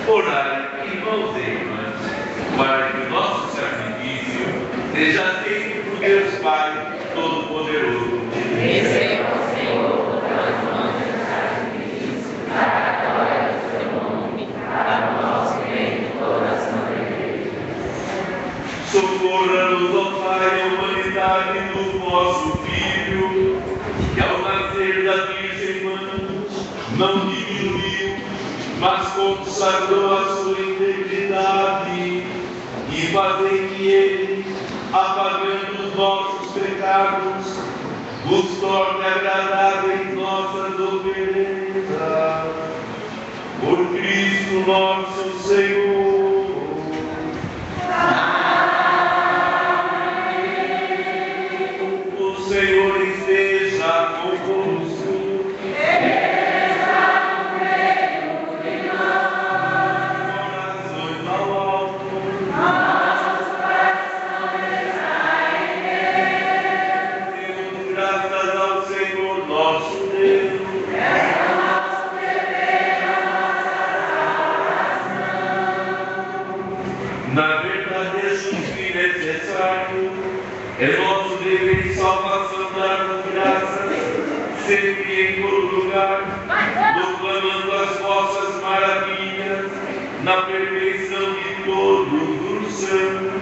Orai, irmãos e irmãs, para que o nosso sacrifício seja aceito por Deus Pai Todo-Poderoso. Receba, Senhor, das mãos do sacrifício, para a glória do teu nome, para o nosso bem e toda a santa igreja. Socorra-nos, ó Pai, a humanidade do vosso Filho, que ao nascer da Virgem Mãe não diminuiu, mas consagrou a sua integridade, e fazei que ele, apagando os nossos pecados, nos torne agradáveis nossas oferendas. Por Cristo nosso Senhor. O Senhor esteja convosco. Orações ao alto. Demos graças ao Senhor nosso Deus. Na verdade, é justo e necessário, é nosso dever e salvação dar-nos graças, sempre em todo lugar, proclamando as vossas maravilhas, na perfeição de todos os santos.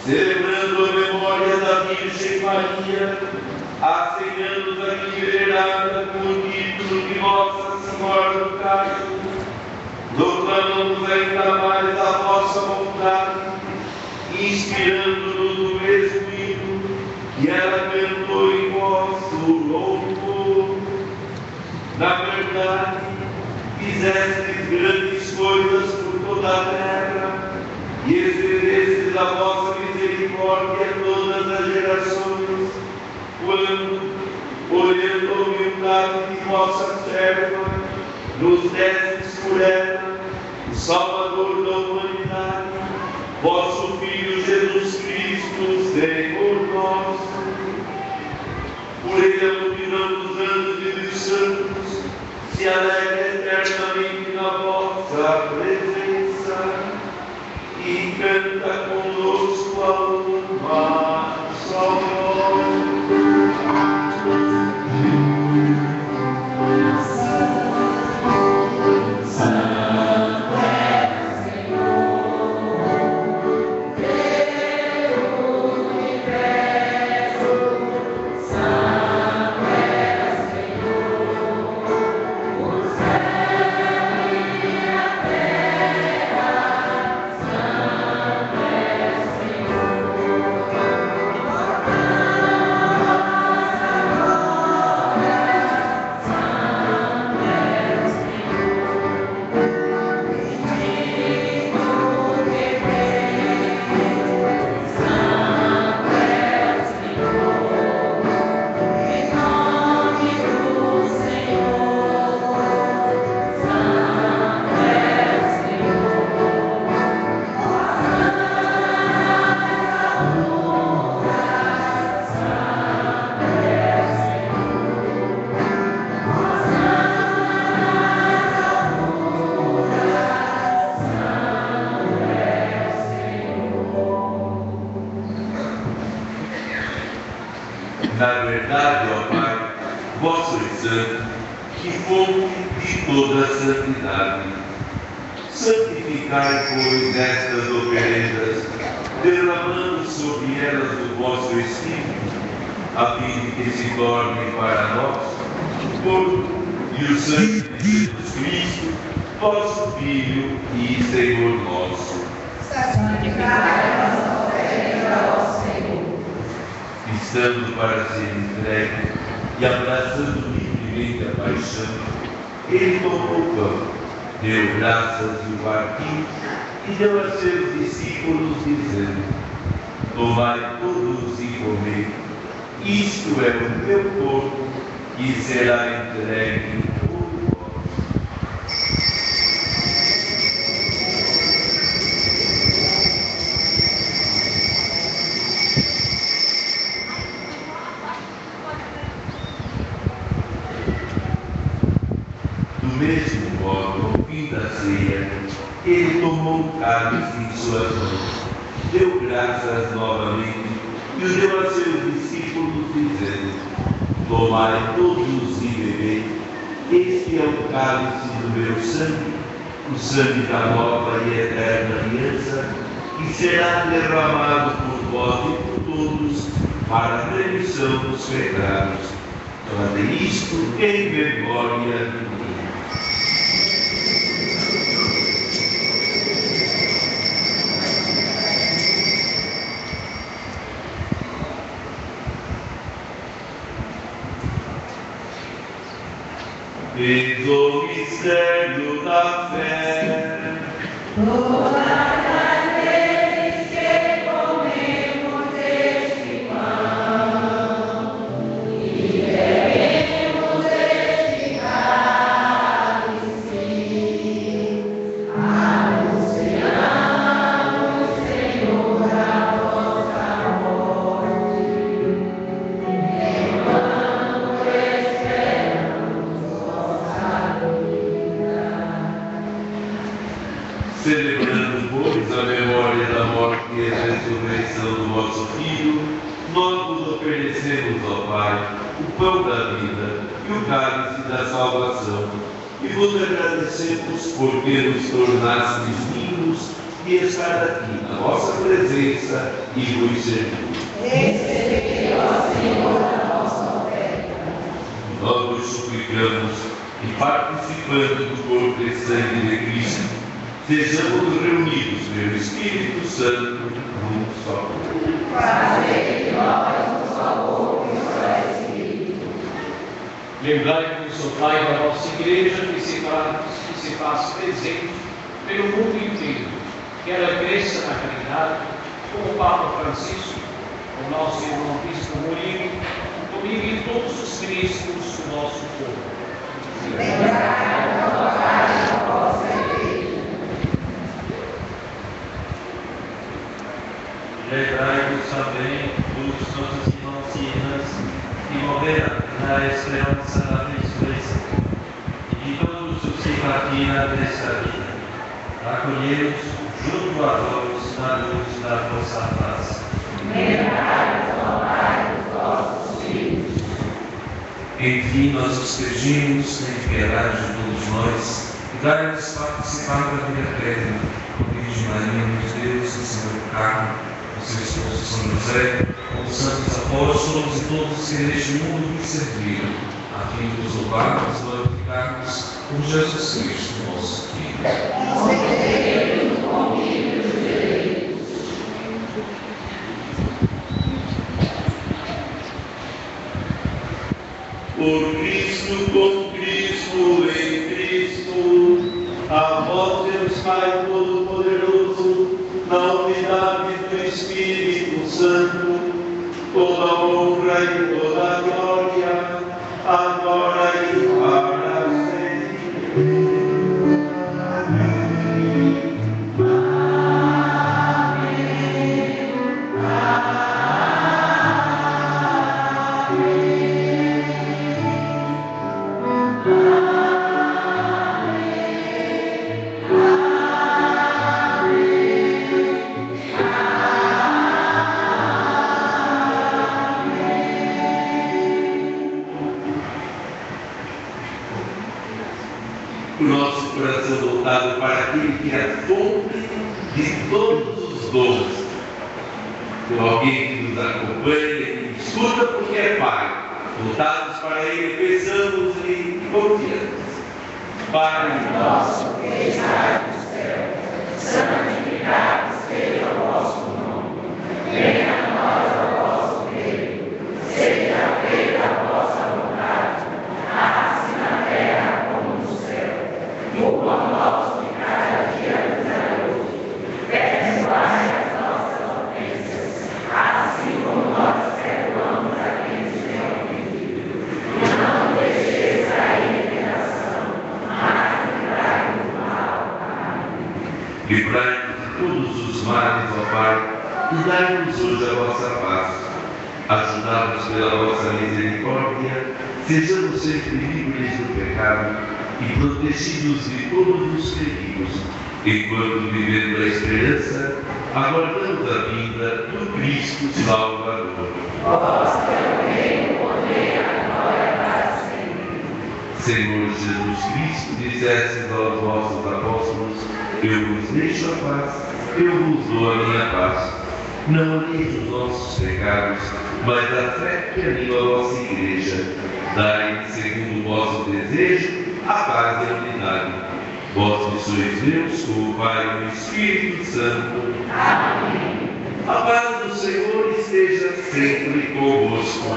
Celebrando a memória da Virgem Maria, assinando a liberada com o título de Nossa Senhora do Carmo, proclamamos ainda mais a vossa vontade, inspirando-nos no mesmo hino que ela cantou em vosso louvor. Na verdade, fizestes grandes coisas por toda a terra e estendestes a vossa misericórdia a todas as gerações, quando, olhando a humildade de vossa serva, nos destes por ela, o Salvador da humanidade, vosso Filho Jesus Cristo, Senhor nosso. Por ele a multidão dos anjos e dos santos se alegra eternamente na vossa presença e canta conosco a uma só voz. Na verdade, ó Pai, vós sois santo, que fonte de toda a santidade. Santificai, pois, estas oferendas, derramando sobre elas o vosso Espírito, a fim de que se torne para nós o corpo e o sangue de Jesus Cristo, vosso Filho e Senhor nosso. Santificai a nossa oferenda ao Senhor. Estando para ser entregue e abraçando livremente a paixão, ele tomou o pão, deu graças e o partiu e deu a seus discípulos, dizendo: tomai todos e comei, isto é o meu corpo, que será entregue por vós. Do mesmo modo, ao fim fim da ceia, ele tomou o cálice em suas mãos, deu graças novamente e o deu a seus discípulos, dizendo: tomai todos e bebei, este é o cálice do meu sangue, o sangue da nova e eterna aliança, que será derramado por vós e por todos para a remissão dos pecados. Fazei isto em memória de mim. Eis o mistério da fé. Todas as vezes que comemos deste pão e bebemos deste cálice, anunciamos, Senhor, a vossa morte, enquanto esperamos vossa vinda. Celebrando, pois, a memória da morte e a ressurreição do vosso Filho, nós vos oferecemos, ó Pai, o pão da vida e o cálice da salvação, e vos agradecemos porque nos tornastes dignos de estar aqui na vossa presença e vos servir. Recebei, ó Senhor, a nossa oferta. Nós vos suplicamos e, participando do corpo e sangue de Cristo, sejamos reunidos pelo Espírito Santo num só corpo. Fazei de nós um só corpo e um só Espírito. Lembrai-vos, ó Pai, da nossa Igreja, que se faz presente pelo mundo inteiro, que ela cresça na caridade, com o Papa Francisco, o nosso irmão Bispo Murilo, comigo e todos os cristãos do nosso povo. Lembrai-vos, ó Pai, da vossa Igreja. Lembrai-vos também dos nossos irmãos e irmãs que morreram na esperança da ressurreição e de todos os que partiram desta vida. Acolhei-os junto a vós na luz da vossa face. Lembrai-vos, ó Pai, dos vossos filhos. Enfim, nós os pedimos, tem piedade de todos nós, e dai-nos participar da vida eterna, com a Virgem Maria, meu Deus, o Senhor do Carmo, o seu esposo São José, com os santos apóstolos e todos que neste mundo nos serviram, a fim de nos louvarmos e glorificarmos por Jesus Cristo, nosso Filho. Concedei-nos o convívio dos eleitos. Por Cristo, com Cristo, em Cristo, a vós, Deus Pai Todo-Poderoso, na unidade do Espírito Santo, toda a honra e toda a glória, agora e para sempre. O nosso coração voltado para aquele que é a fonte de todos os dons. Com alguém que nos acompanha, que escuta porque é Pai. Voltados para Ele, pensamos em confiança. Pai Nosso que estás no céu, santificado seja o vosso nome. Venha a nós o vosso reino. Seja feita a vossa vontade, assim na terra como no céu. O pão nosso de cada dia nos dai hoje. Perdoai as nossas ofensas, assim como nós perdoamos a quem nos tem ofendido. E não deixeis cair em tentação, mas livrai-nos do mal. Amém. livrai-nos de todos os males, ó Pai, e dai-nos hoje a vossa paz. Ajudados pela vossa misericórdia, sejamos sempre livres do pecado e protegidos de todos os perigos, enquanto vivendo a esperança, aguardamos a vinda do Cristo Salvador. Vós também o poder, a glória para sempre. Senhor Jesus Cristo, dissestes aos vossos apóstolos: eu vos deixo a paz, eu vos dou a minha paz. Não olheis os nossos pecados, mas a fé que anima a vossa igreja. Dai, segundo o vosso desejo, a paz e a unidade. Vós que sois Deus, com o Pai e o Espírito Santo. Amém. A paz do Senhor esteja sempre convosco.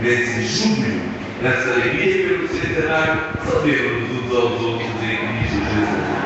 Nesse júbilo, nessa alegria pelo centenário, sabemos uns aos outros em Cristo Jesus.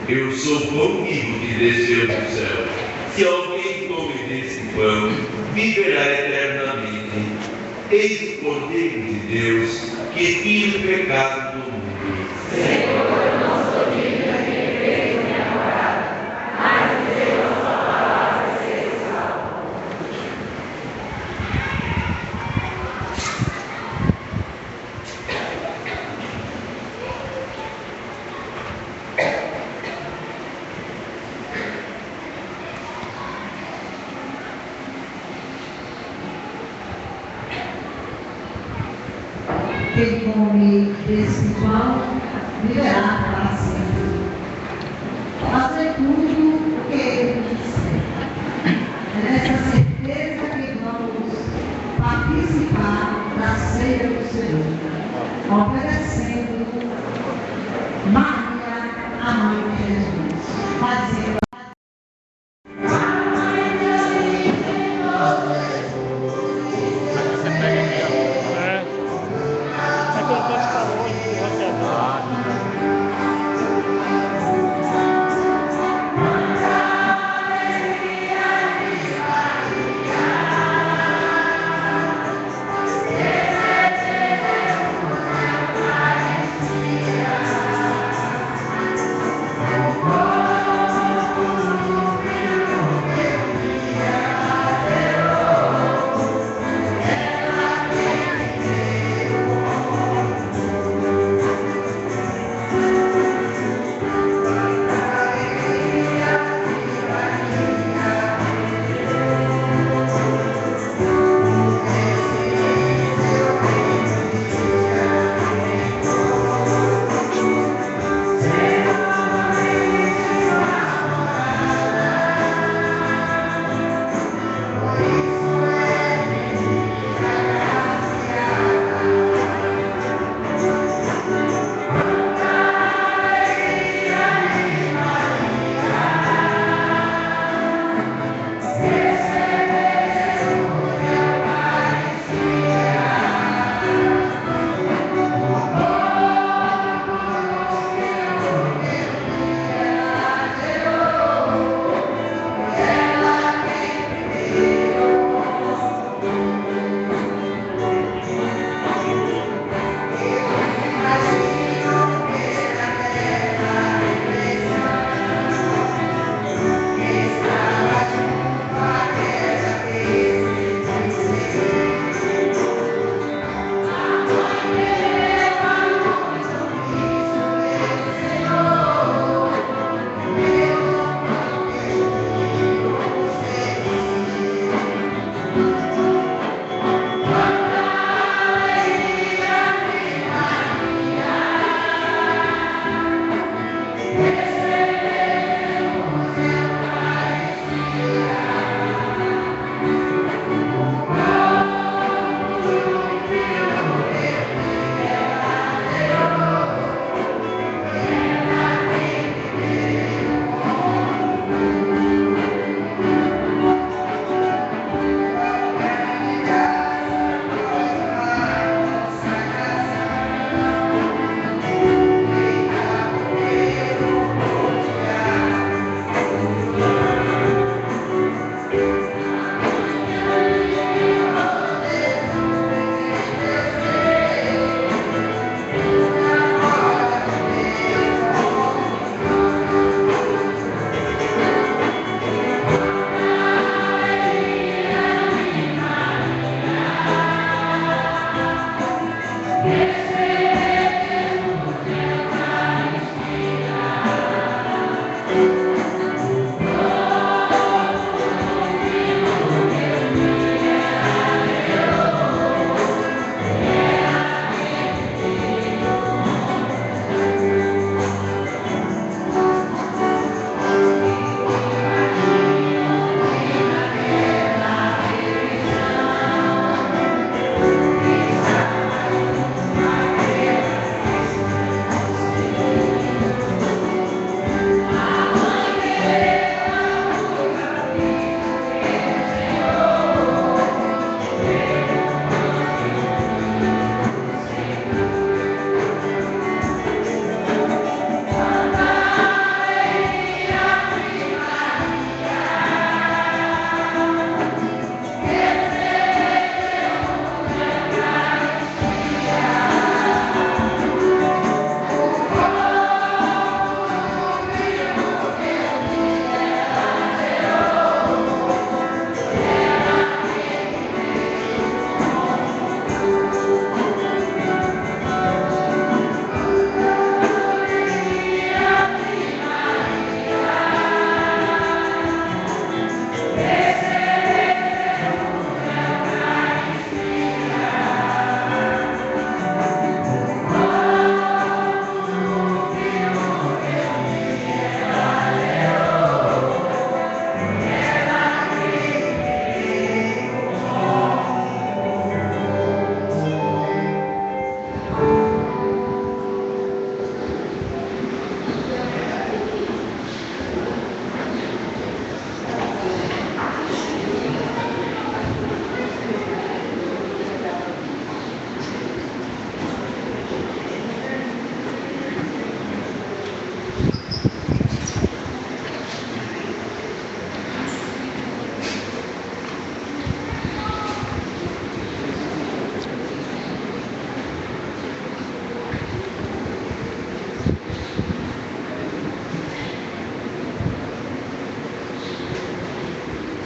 Eu sou o pão vivo que desceu do céu. Se alguém come desse pão, viverá eternamente. Eis o Cordeiro de Deus, que tira o pecado do mundo. Senhor, não sou digna de beber minha morada, mas Deus a sua palavra seja salva. Quem come desse pão viverá para sempre. Fazer tudo o que ele disser. É nessa certeza que vamos participar da ceia do Senhor, oferecendo Maria, a mãe de Jesus, fazendo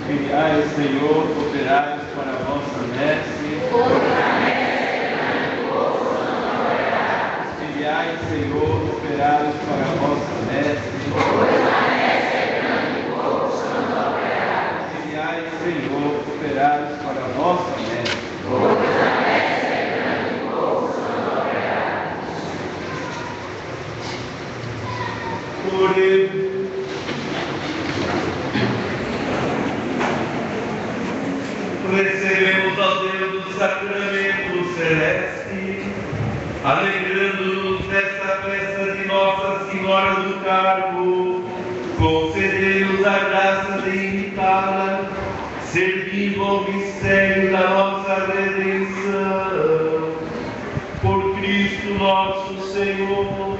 Enviai, Senhor, operários para a vossa messe. Enviai, Senhor, operários para a vossa messe. Enviai, Senhor, operários para a vossa messe. Oremos. Recebemos, ó Deus, o sacramento celeste, alegrando-nos desta festa de Nossa Senhora do Carmo, concedei-nos a graça de imitá-la, servindo ao mistério da nossa redenção. Por Cristo nosso Senhor.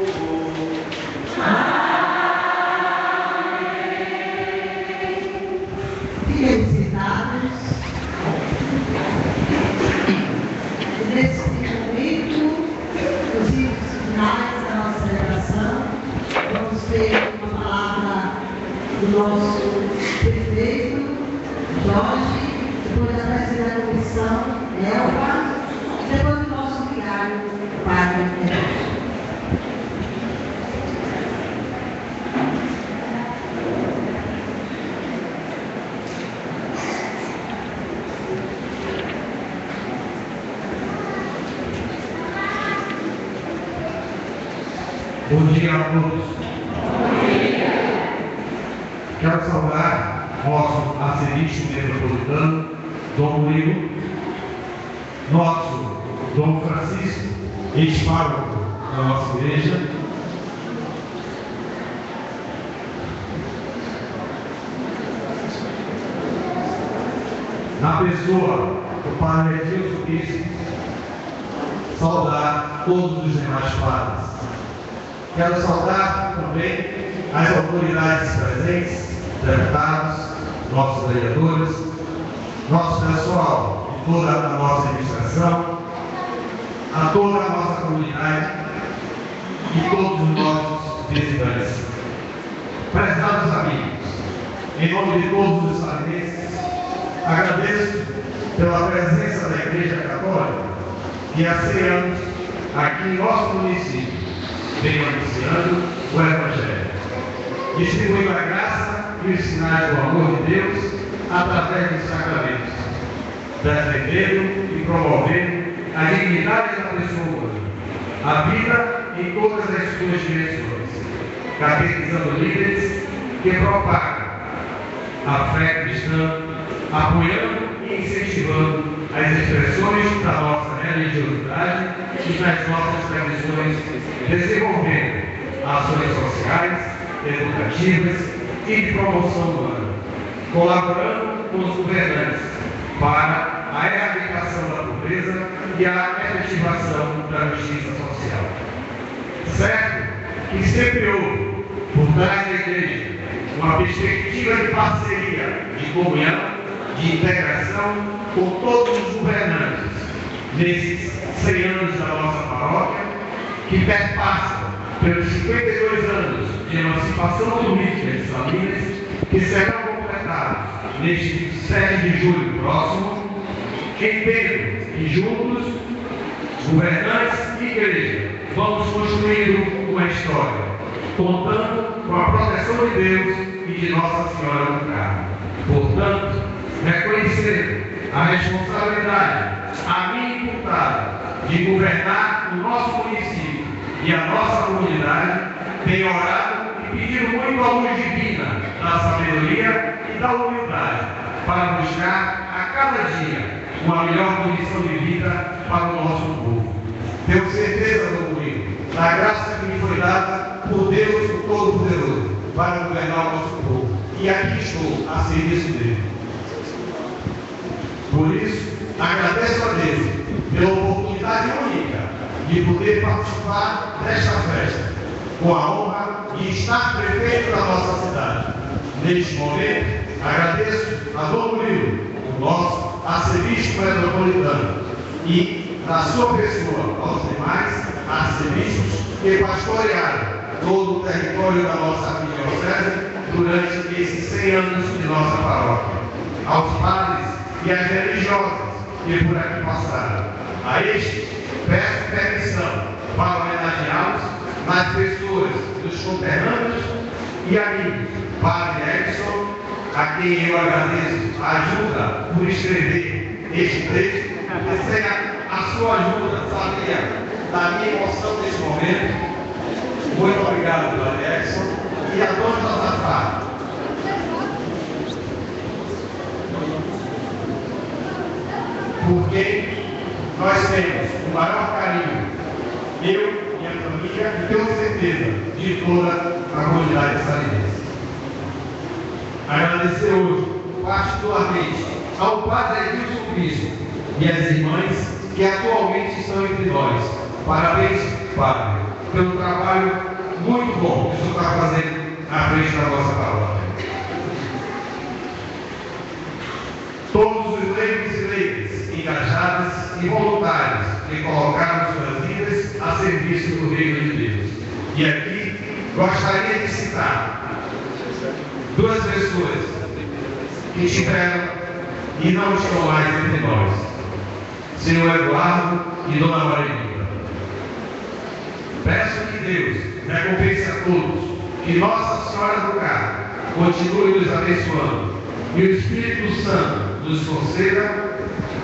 Nesse momento, os ritos finais da nossa celebração, vamos ter uma palavra do nosso prefeito, Jorge, depois da presidente da comissão, Elba, e depois do nosso vigário, Padre Neto. Bom dia a todos. Quero saudar nosso arcebispo metropolitano, Dom Murilo, nosso Dom Francisco, ex-pároco da nossa igreja, na pessoa do Padre Edilson Bispo, saudar todos os demais padres. Quero saudar também as autoridades presentes, deputados, nossos vereadores, nosso pessoal de toda a nossa administração, a toda a nossa comunidade e todos os nossos visitantes. Prezados amigos, em nome de todos os salinenses, agradeço pela presença da Igreja Católica, que há 100 anos aqui em nosso município venham anunciando o Evangelho, distribuindo a graça e os sinais do amor de Deus através dos sacramentos, defendendo e promovendo a dignidade da pessoa humana, a vida em todas as suas dimensões, catequizando líderes que propagam a fé cristã, apoiando e incentivando as expressões da nossa religiosidade e das nossas tradições, desenvolvendo ações sociais, educativas e de promoção humana, colaborando com os governantes para a erradicação da pobreza e a efetivação da justiça social. Certo que sempre houve, por trás da igreja, uma perspectiva de parceria, de comunhão, de integração com todos os governantes nesses 100 anos da nossa paróquia, que perpassam pelos 52 anos de emancipação política das famílias, que serão completados neste 27 de julho próximo, entendo que juntos, governantes e igreja, vamos construir uma história, contando com a proteção de Deus e de Nossa Senhora do Carmo. Portanto, reconhecendo a responsabilidade a mim imputada de governar o nosso município e a nossa comunidade, tenho orado e pedido muito a luz divina da sabedoria e da humildade para buscar a cada dia uma melhor condição de vida para o nosso povo. Tenho certeza, Dom Murilo, da graça que me foi dada por Deus o Todo-Poderoso para governar o nosso povo. E aqui estou a serviço dele. Por isso, agradeço a Deus pela oportunidade única de poder participar desta festa, com a honra de estar prefeito da nossa cidade. Neste momento, agradeço a Dom Murilo, o nosso arcebispo metropolitano, e, na sua pessoa, aos demais arcebispos que pastorearam todo o território da nossa arquidiocese durante esses 100 anos de nossa paróquia, aos padres e às religiosas que por aqui passaram. A estes, peço permissão para homenageá-los nas pessoas dos conterrâneos e amigos, Padre Edson, a quem eu agradeço a ajuda por escrever este texto, porque sem a sua ajuda, sabia da minha emoção neste momento. Muito obrigado, Padre Edson, e a Dona Josafá. Por quem nós temos o maior carinho, eu, minha família e tenho certeza de toda a comunidade saliense. Agradecer hoje, particularmente, ao Padre Edilson Cristo e às irmãs que atualmente estão entre nós. Parabéns, Padre, pelo trabalho muito bom que o senhor está fazendo à frente da nossa paróquia. Todos os leigos e leigas engajadas e voluntários que colocaram suas vidas a serviço do reino de Deus. E aqui gostaria de citar duas pessoas que tiveram e não estão mais entre nós: Senhor Eduardo e Dona Maria. Peço que Deus recompense a todos, que Nossa Senhora do Carmo continue nos abençoando e o Espírito Santo nos conceda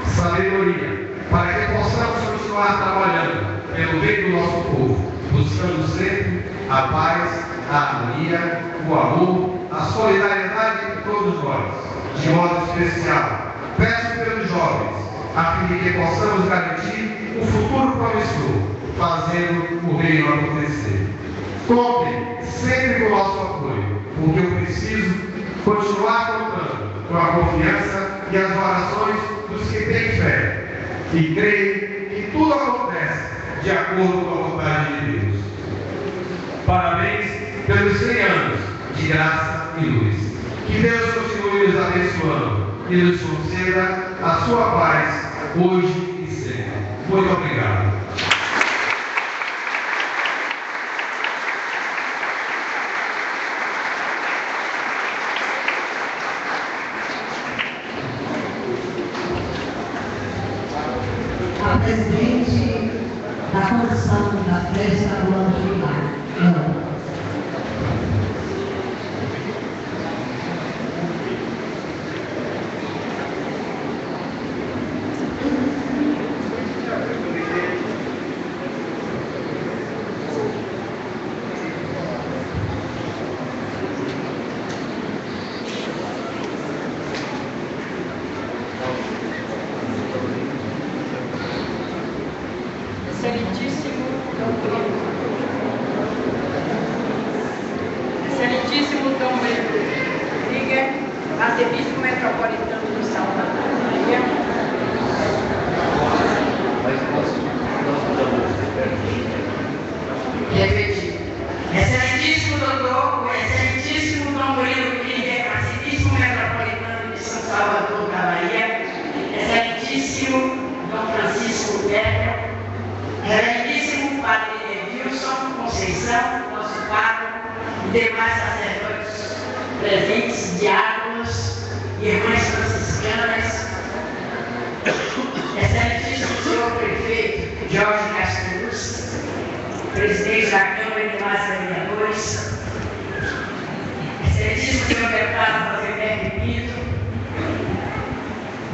sabedoria para que possamos continuar trabalhando pelo bem do nosso povo, buscando sempre a paz, a harmonia, o amor, a solidariedade de todos nós. De modo especial, peço pelos jovens, a fim de que possamos garantir um futuro promissor, fazendo o reino acontecer. Contem sempre com o nosso apoio, porque eu preciso continuar contando com a confiança e as orações dos que têm fé e creem que tudo acontece de acordo com a vontade de Deus. Parabéns pelos 100 anos de graça e luz. Que Deus continue nos abençoando e nos conceda a sua paz hoje e sempre. Muito obrigado. A presidente da condição da festa do ano final. Excelentíssimo Dom Brito, arcebispo metropolitano de Salvador, Bahia. Repetir. Excelentíssimo doutor, o excelentíssimo Dom Brito, arcebispo metropolitano de São Salvador, da Bahia. Excelentíssimo Dom Francisco Berger, excelentíssimo Padre Edilson Conceição, nosso padre, e demais sacerdotes presentes, diáconos, irmãs franciscanas, excelentíssimo senhor prefeito Jorge Casteluz, presidente da Câmara e demais vereadores, excelentíssimo senhor deputado Rosemary Pinto,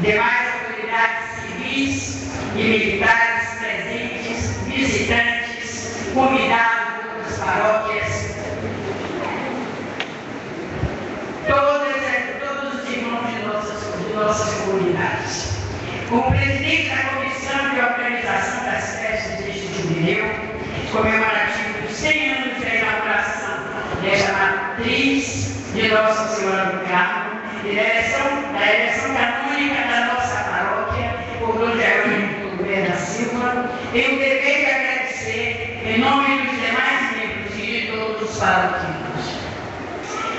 demais autoridades civis e militares presentes, visitantes, convidados de outras paróquias, todos os irmãos de nossas comunidades. Como presidente da Comissão de Organização das Festas deste jubileu, comemorativo dos 100 anos da inauguração desta matriz de Nossa Senhora do Carmo e da eleição canônica da nossa paróquia, por Dom Jerônimo Gouveia da Silva, tenho o dever de agradecer em nome dos demais membros e de todos os paroquianos.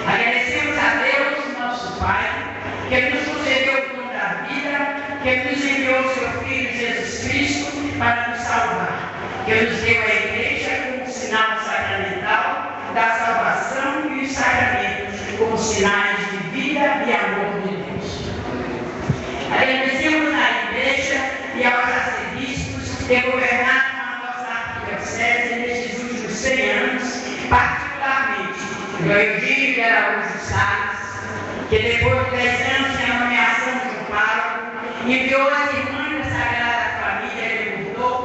Agradecemos a Deus, nosso Pai, que nos concedeu o dom da vida, que nos enviou o seu Filho Jesus Cristo para nos salvar, que nos deu a Igreja como sinal sacramental da salvação e os sacramentos como sinais de vida e amor de Deus. Agradecemos à Igreja e aos arcebispos que governaram a nossa arquidiocese nestes últimos 100 anos, particularmente do Eugênio de Araújo Salles, que depois de 10 anos de nomeação de um pároco, enviou as irmãs da Sagrada Família de Mudou,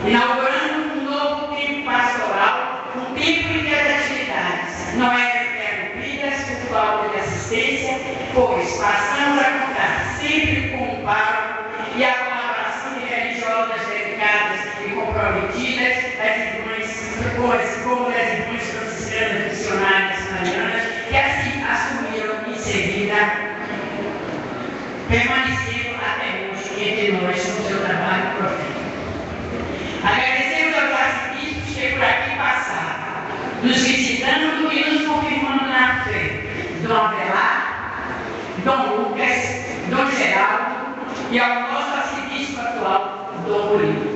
inaugurando um novo tempo pastoral, um tempo em que as atividades não eram interrompidas por falta de assistência, pois passamos a contar sempre com o pároco e a colaboração de religiosas dedicadas e comprometidas, como as irmãs franciscanas missionárias marianas, que assim assumiram em seguida, permanecendo até hoje entre nós no seu trabalho profético. Agradecemos aos arcebispos que por aqui passaram, nos visitando e nos confirmando na fé. Dom Abelar, Dom Lucas, Dom Geraldo e ao nosso arcebispo atual, Dom Murilo.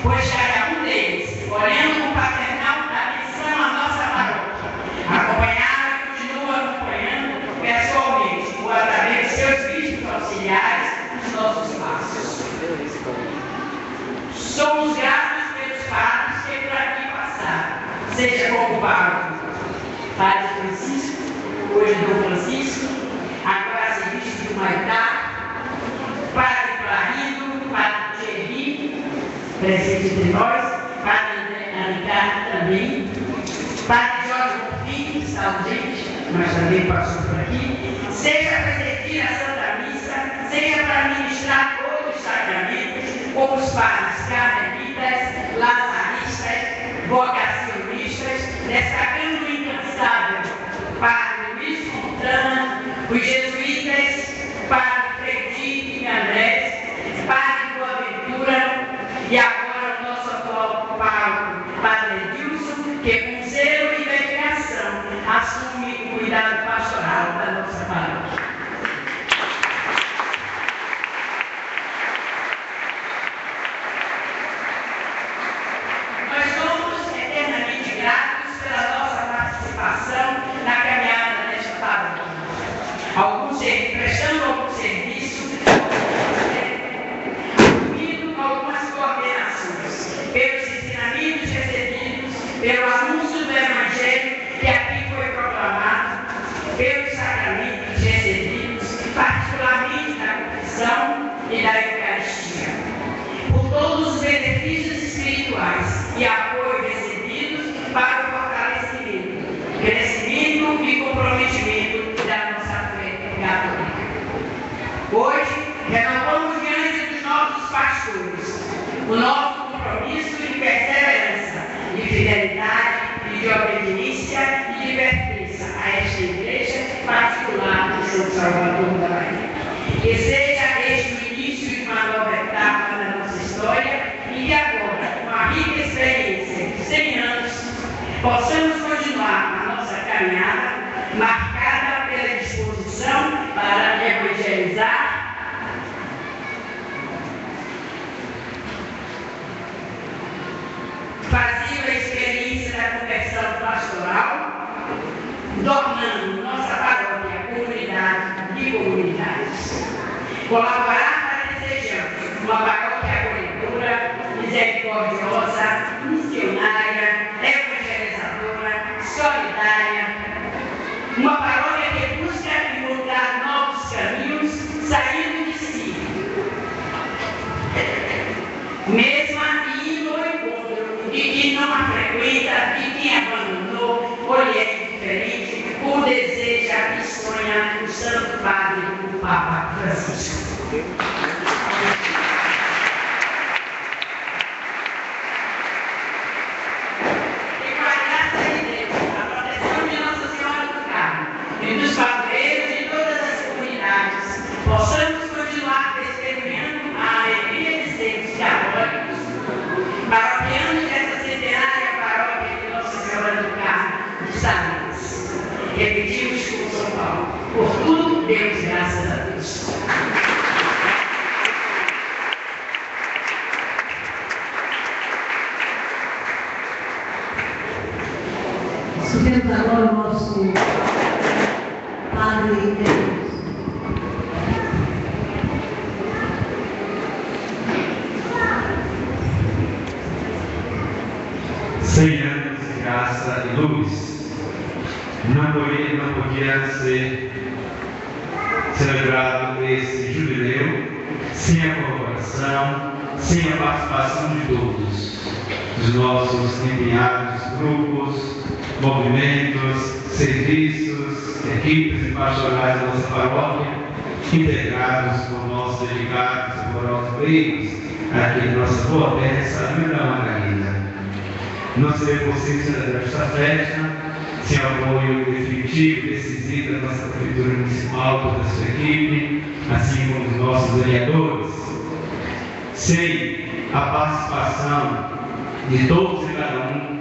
Pois cada um deles, olhando com paternal atenção a nossa paróquia, acompanhava e continua acompanhando pessoalmente ou através de seus bispos auxiliares os nossos passos. Somos gratos pelos padres que por aqui passaram, seja como pároco Padre Francisco, hoje Dom Francisco, agora arcebispo de Humaitá, Padre Clarindo, Padre Thierry, presente entre nós, Padre André também, Padre Jorge Bonfim, que está ausente, mas também passou por aqui, seja para servir a Santa Missa, seja para ministrar outros sacramentos, como os padres carmelitas, lazaristas, vocacionistas, destacando o incansável Padre Luiz Fontana, os jesuítas, Padre Frederico e Andrés, Padre Boaventura e agora o nosso atual Padre Edilson, que com zelo e dedicação assume o cuidado pastoral da nossa paróquia. Nós somos compromisso e de perseverança, de fidelidade e de obediência e de pertença a esta igreja particular de São Salvador da Bahia. Que seja este o início de uma nova etapa da nossa história e que agora, com a rica experiência de 100 anos, possamos continuar a nossa caminhada marcada pela disposição para evangelizar, fazendo a experiência da conversão pastoral, tornando nossa paróquia comunidade de comunidades. Colaborar para que sejamos uma paróquia acolhedora, misericordiosa, missionária, evangelizadora, solidária, uma paróquia que busca encontrar novos caminhos, saindo de si, mesmo indo ao encontro de quem não a frequenta, de quem abandonou, ou lhe é indiferente, ou deseja e sonha o Santo Padre, o Papa Francisco. Possamos continuar testemunhando a alegria de sermos católicos, paroquianos dessa centenária paróquia de Nossa Senhora do Carmo de Salinas. Repetimos com São Paulo: por tudo demos graças a Deus. Subimos agora o nosso Padre Deus. 100 anos de graça e luz. Não podia ser celebrado esse jubileu sem a colaboração, sem a participação de todos, dos nossos empenhados grupos, movimentos, serviços, equipes e pastorais da nossa paróquia, integrados por nossos delegados e amorosos leigos, aqui em nossa boa terra, Sabina da Margarida. Não seria possível celebrar esta festa sem o apoio definitivo e decisivo da nossa prefeitura municipal, toda a sua equipe, assim como os nossos vereadores. Sem a participação de todos e cada um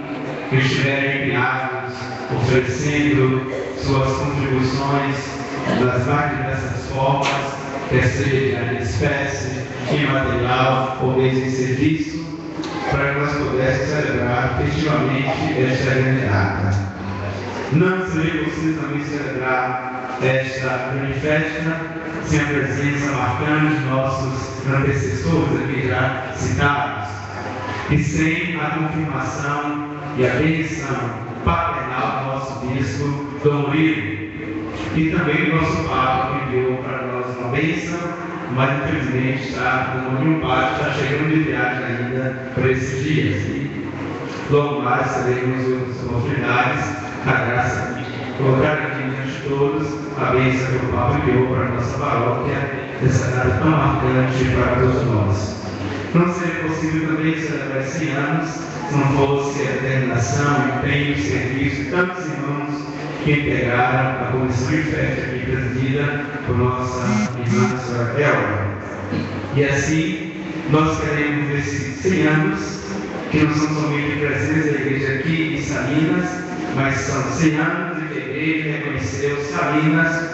que estiverem empenhados, oferecendo suas contribuições das mais diversas formas, quer seja em espécie, em material ou mesmo em serviço, para que nós pudéssemos celebrar festivamente esta grande data. Não seria possível também celebrar esta grande festa sem a presença marcante de nossos antecessores aqui já citados, e sem a confirmação e a benção paternal do nosso bispo Dom Murilo, e também do nosso Papa, que enviou para nós uma bênção, mas infelizmente o meu pai está chegando de viagem ainda para esses dias. E logo mais teremos as oportunidades, a graça de colocar aqui diante de todos a bênção que o Papa enviou para a nossa paróquia, essa data tão marcante para todos nós. Não seria possível também celebrar 100 anos se não fosse a determinação, empenho, serviço de tantos irmãos que integraram a comissão de festa aqui presidida por nossa irmã Sra. Elba. E assim, nós queremos esses 100 anos, que não são somente presença da igreja aqui em Salinas, mas são 100 anos de que a igreja reconheceu Salinas,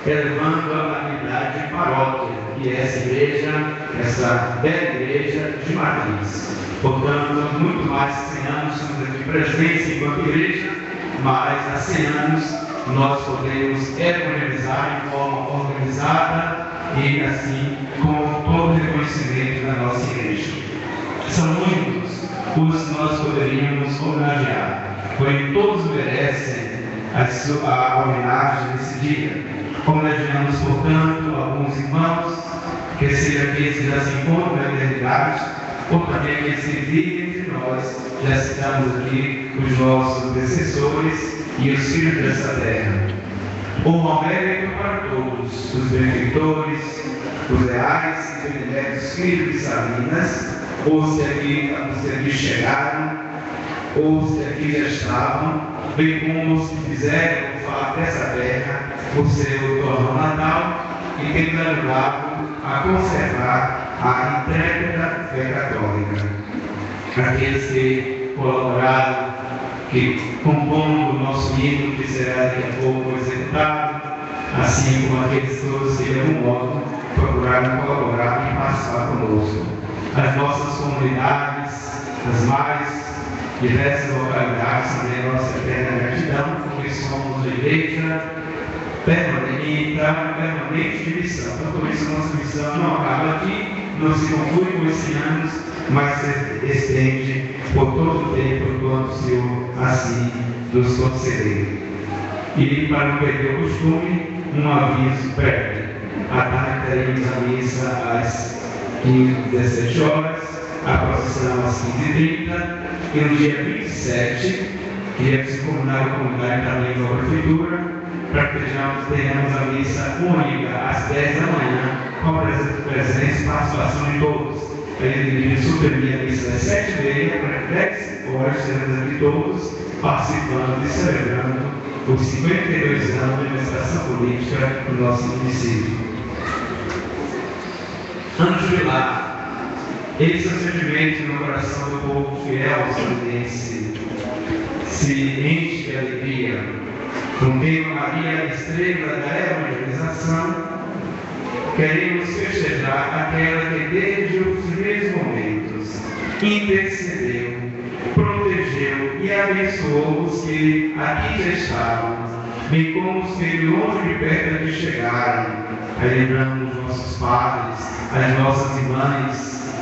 elevando a habilidade de paróquia, que é essa igreja, essa bela igreja de matriz. Portanto, muito mais de 100 anos estamos aqui presentes enquanto igreja, mas há 100 anos nós podemos evangelizar de forma organizada e assim com todo o reconhecimento da nossa igreja. São muitos os que nós poderíamos homenagear, porém todos merecem a homenagem nesse dia. Homenageamos, portanto, alguns irmãos, que seja aqueles que já se encontram na eternidade, ou também aqueles que vivem entre nós. Já citamos aqui os nossos antecessores e os filhos dessa terra. Uma América para todos, os benfeitores, os reais e benemélicos filhos de Salinas, ou se aqui chegaram, ou se aqui já estavam, bem como os que fizeram falar dessa terra o seu torno natal e tem nos ajudado a conservar a intrépida fé católica. Aqueles que colaboraram, que compõem o nosso hino, que será daqui a pouco executado, assim como aqueles todos que de algum modo procuraram colaborar e participar conosco. As nossas comunidades, as mais diversas localidades, também a nossa eterna gratidão, porque somos igreja permanente de missão. Então, por isso, nossa missão não acaba aqui, não se conclui com esses anos, mas se estende por todo o tempo, enquanto o Senhor assim nos conceder. E, para não perder o costume, um aviso prévio. À tarde teremos a missa às 17 horas, a procissão às 15h30, e no dia 27, queria se comunicar com a comunidade também com a prefeitura, para que tenhamos a missa única às 10 da manhã, com a presença e participação de todos. Ele suprimir a missa às 7h30, para 10 horas seremos aqui todos participando e celebrando os 52 anos de administração política do nosso município. Ano jubilar, esse é o sentimento no coração do povo fiel fluminense, se enche de alegria, com tema Maria, estrela da evangelização. Queremos festejar aquela que desde os primeiros momentos intercedeu, protegeu e abençoou os que aqui já estavam, bem como os que de longe e perto de chegaram. Aí lembramos os nossos padres, as nossas irmãs,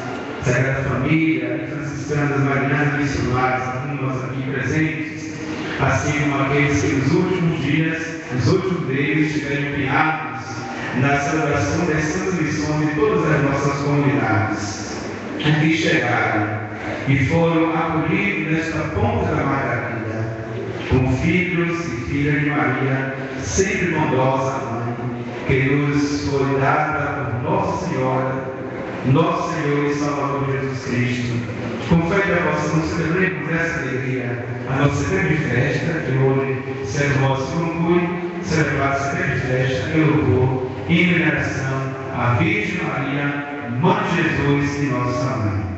Sagrada Família e franciscanas marianas missionárias, algumas aqui presentes, assim como aqueles que nos últimos dias, nos últimos meses, estiveram empenhados na celebração das santas missões de todas as nossas comunidades. Aqui chegaram e foram acolhidos nesta ponta da Margarida, com filhos e filhas de Maria, sempre bondosa mãe, que nos foi dada por Nossa Senhora, nosso Senhor e Salvador Jesus Cristo. Com fé e devoção, celebremos essa alegria, a nossa grande festa, que hoje, sendo nosso conclui, celebrar essa grande festa em louvor e em veneração à Virgem Maria, Mãe de Jesus e nossa Mãe.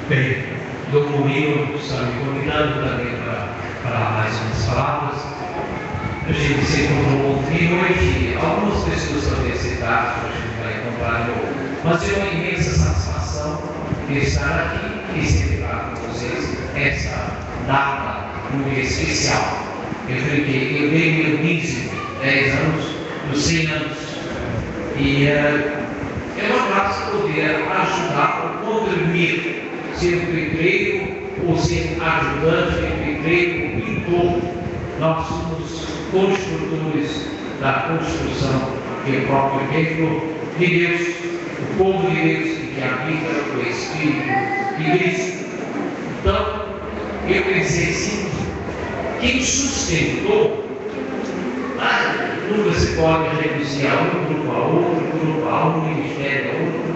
Bem, dou comigo, sabe, convidando também para mais umas palavras. A gente se encontrou ontem hoje, algumas pessoas também citadas, a gente vai encontrar de novo. Mas é uma imensa satisfação de estar aqui e celebrar com vocês essa data muito especial. Eu dei meu 15, 10 anos, dos 100 anos. E é uma graça poder ajudar ou contribuir, ser um pedreiro ou ser ajudante de pedreiro, pintor. Nós somos construtores da construção que é o próprio templo de Deus, o povo de Deus que habita o Espírito de Cristo. Então, eu pensei assim, quem sustentou, nunca se pode reduzir a um grupo a outro, ministério a outro,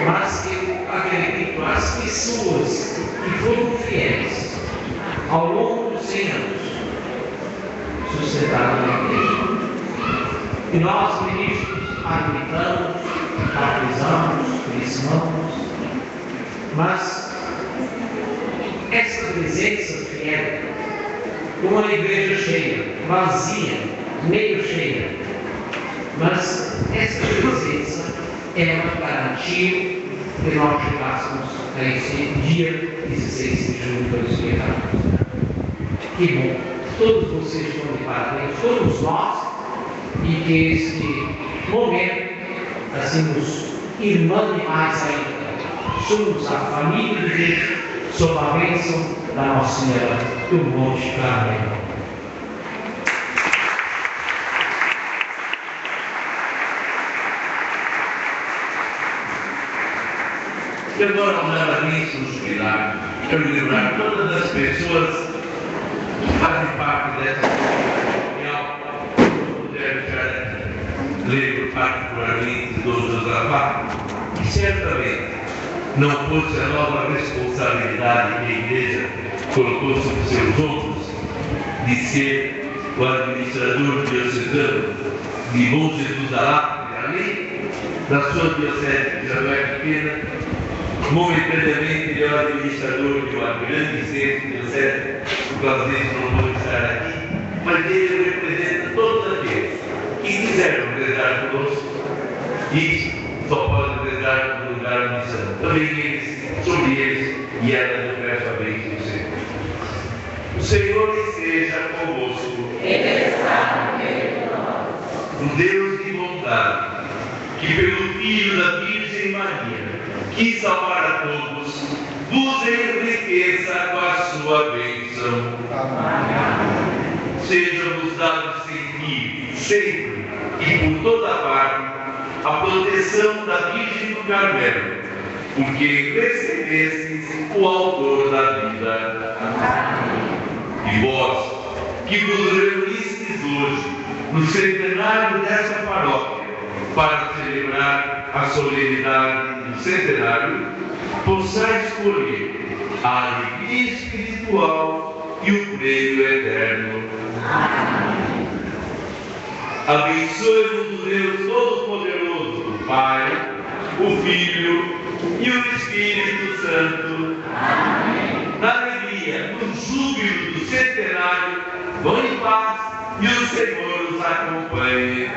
mas eu acredito as pessoas que foram fiéis ao longo dos 100 anos sustentaram a igreja. E nós, ministros, acreditamos, batizamos, crismamos, mas essa presença fiel, uma igreja cheia, vazia, meio cheia, mas essa presença é uma garantia que nós chegássemos a esse dia 16 de junho de 2014. Que bom, todos vocês estão de parabéns, todos nós, e que esse momento, assim, nos irmãos mais ainda, somos a família de Deus, sob a bênção da Nossa Senhora do Monte Carmelo. E agora olhar nisso nos milagres, quero lembrar todas as pessoas que fazem parte dessa comunhão, puder já ler particularmente do Josafá, que certamente não fosse a nova responsabilidade que a Igreja colocou sobre seus ombros de ser o administrador diocesano de Bom Jesus da Lápide, ali da sua diocese, já não é pequena. Momentaneamente ele é o administrador de uma grande centro diocese, porque às vezes não pode estar aqui, mas ele representa todos aqueles que quiseram rezar conosco e só podem rezar no lugar de missão. Também eles, sobre eles, e ela não presta a bênção do Senhor. O Senhor esteja convosco. O Deus de bondade, que pelo Filho da Virgem Maria quis salvar a todos, vos enriqueça com a sua bênção. Seja-vos dado sentir, sempre e por toda parte, a proteção da Virgem do Carmelo, porque recebestes o Autor da vida. E vós, que vos reunistes hoje, no centenário desta paróquia, para celebrar a solenidade do centenário, possais escolher a alegria espiritual e o prêmio eterno. Abençoe-vos o Deus Todo-Poderoso, o Pai, o Filho e o Espírito Santo. Na alegria, no júbilo do centenário, vão em paz e o Senhor os acompanhe.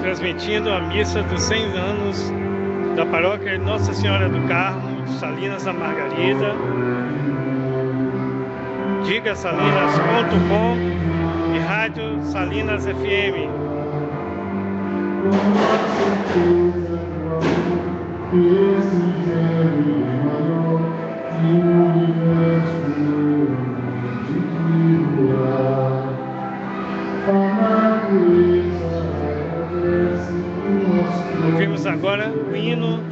Transmitindo a missa dos 100 anos da paróquia Nossa Senhora do Carmo, Salinas da Margarida, digasalinas.com e Rádio Salinas FM. Ouvimos agora o hino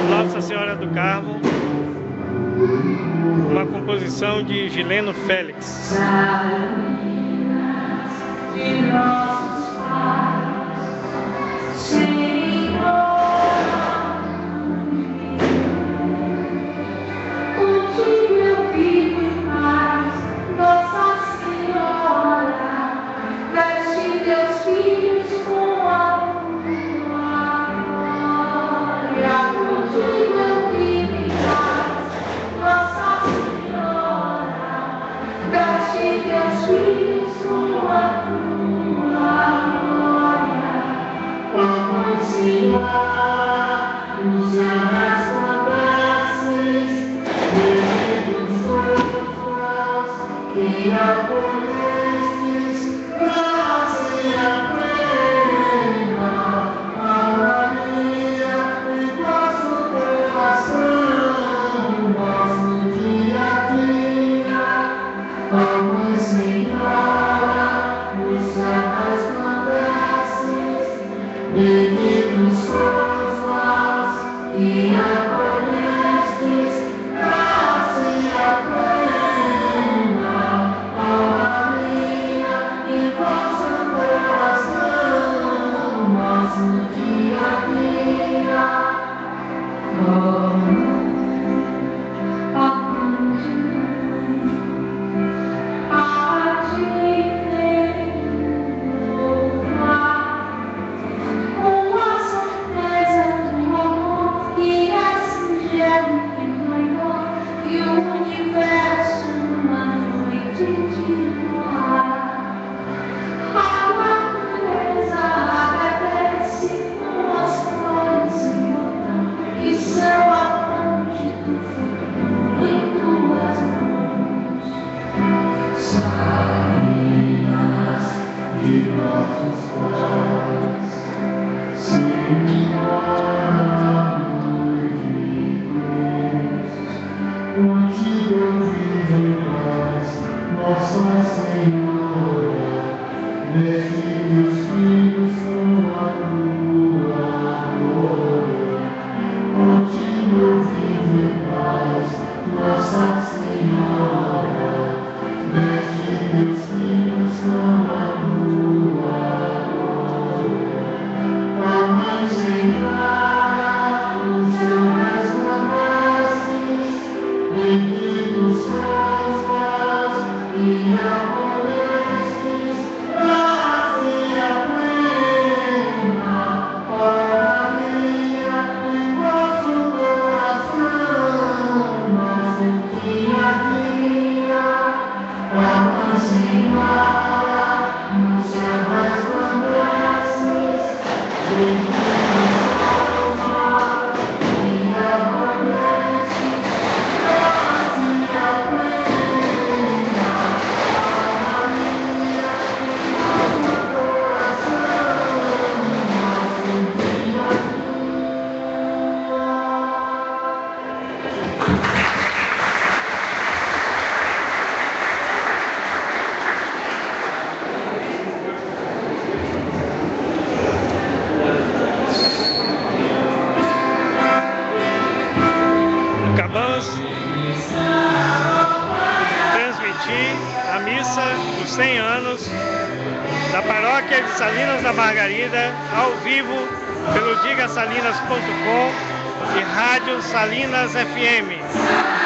Nossa Senhora do Carmo, uma composição de Gileno Félix. De nossos pais, Senhor, contigo eu vivo em paz, Nossa Senhora, veste teus filhos com a glória, contigo eu vivo em paz, Nossa Senhora, veste teus filhos com a glória. Senhor, nos resplandece, bendito sois que acolhestes, graça plena, a Maria, e vosso coração, nosso dia a dia, a Mãe Senhora, nos resplandece, benditos sois vós, que acolhestes, graça plena, a Maria, e vós A missa dos 100 anos da Paróquia de Salinas da Margarida, ao vivo pelo digasalinas.com e Rádio Salinas FM.